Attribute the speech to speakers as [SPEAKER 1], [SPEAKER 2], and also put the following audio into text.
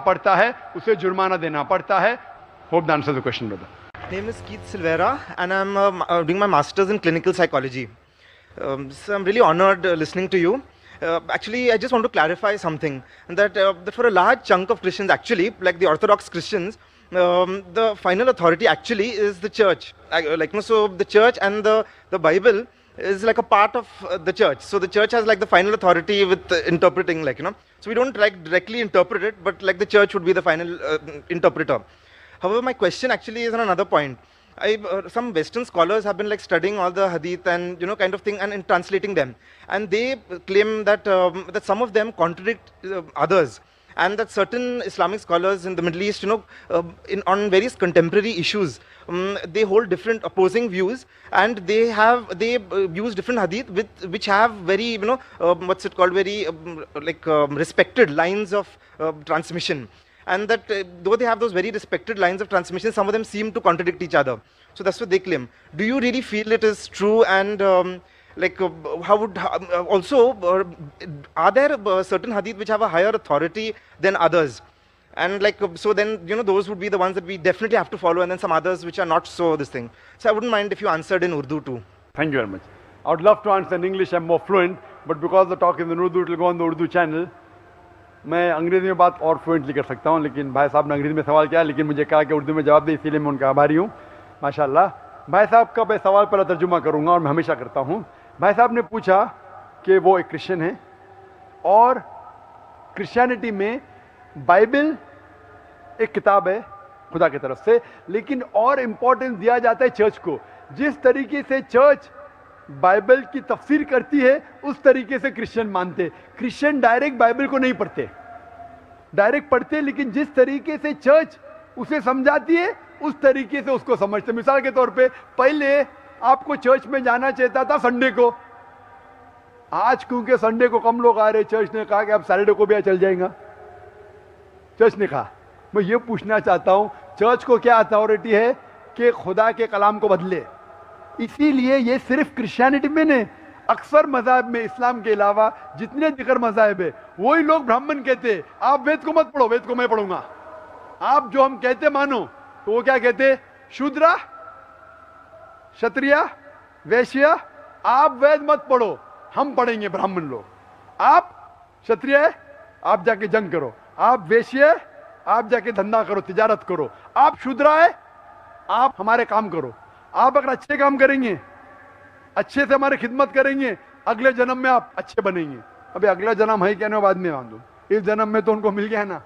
[SPEAKER 1] पढ़ता है उसे जुर्माना देना पड़ता है। Hope that answers the question brother.
[SPEAKER 2] Name is Keith Silvera, and I'm doing my master's in clinical psychology. So I'm really honored listening to you. Actually, I just want to clarify something that for a large chunk of Christians, actually, like the Orthodox Christians, the final authority actually is the church. So the church and the Bible is like a part of the church. So the church has like the final authority with interpreting, So we don't like directly interpret it, but like the church would be the final interpreter. However, my question actually is on another point. Some Western scholars have been like studying all the hadith and kind of thing and in translating them, and they claim that that some of them contradict others, and that certain Islamic scholars in the Middle East, on various contemporary issues, they hold different opposing views, and they use different hadith which have very very respected lines of transmission. And that though they have those very respected lines of transmission, some of them seem to contradict each other. So that's what they claim. Do you really feel it is true? And are there certain hadith which have a higher authority than others? And so then those would be the ones that we definitely have to follow, and then some others which are not so this thing. So I wouldn't mind if you answered in Urdu too.
[SPEAKER 1] Thank you very much. I would love to answer in English. I'm more fluent, but because the talk is in Urdu, it will go on the Urdu channel. मैं अंग्रेज़ी में बात और fluently कर सकता हूँ, लेकिन भाई साहब ने अंग्रेज़ी में सवाल किया, लेकिन मुझे कहा कि उर्दू में जवाब दे, इसीलिए मैं उनका आभारी हूँ। माशाल्लाह। भाई साहब का मैं सवाल पहला तर्जुमा करूँगा, और मैं हमेशा करता हूँ। भाई साहब ने पूछा कि वो एक क्रिश्चियन है और क्रिश्चियनिटी में बाइबल एक किताब है खुदा की तरफ से, लेकिन और इम्पोर्टेंस दिया जाता है चर्च को। जिस तरीके से चर्च बाइबल की तफसीर करती है, उस तरीके से क्रिश्चियन मानते। क्रिश्चियन डायरेक्ट बाइबल को नहीं पढ़ते, डायरेक्ट पढ़ते, लेकिन जिस तरीके से चर्च उसे समझाती है उस तरीके से उसको समझते। मिसाल के तौर पे पहले आपको चर्च में जाना चाहता था संडे को, आज क्योंकि संडे को कम लोग आ रहे, चर्च ने कहा कि अब सैटरडे को भी चल जाएगा। चर्च ने कहा। मैं ये पूछना चाहता हूं, चर्च को क्या अथॉरिटी है कि खुदा के कलाम को बदले? इसीलिए ये सिर्फ क्रिश्चियनिटी में नहीं, अक्सर मज़हब में, इस्लाम के अलावा जितने दिगर मज़हब है, वही लोग ब्राह्मण कहते हैं आप वेद को मत पढ़ो, वेद को मैं पढ़ूंगा। आप जो हम कहते मानो, तो वो क्या कहते? शूद्रा, क्षत्रिय, वैश्य, आप वेद मत पढ़ो, हम पढ़ेंगे ब्राह्मण लोग। आप क्षत्रिय है, आप जाके जंग करो। आप वैश्य है, आप जाके धंधा करो, तिजारत करो। आप शूद्रा है, आप हमारे काम करो। आप अगर अच्छे काम करेंगे, अच्छे से हमारी खिदमत करेंगे, अगले जन्म में आप अच्छे बनेंगे। अभी अगला जन्म है क्या ना, बाद में मान दो, इस जन्म में तो उनको मिल गया है ना।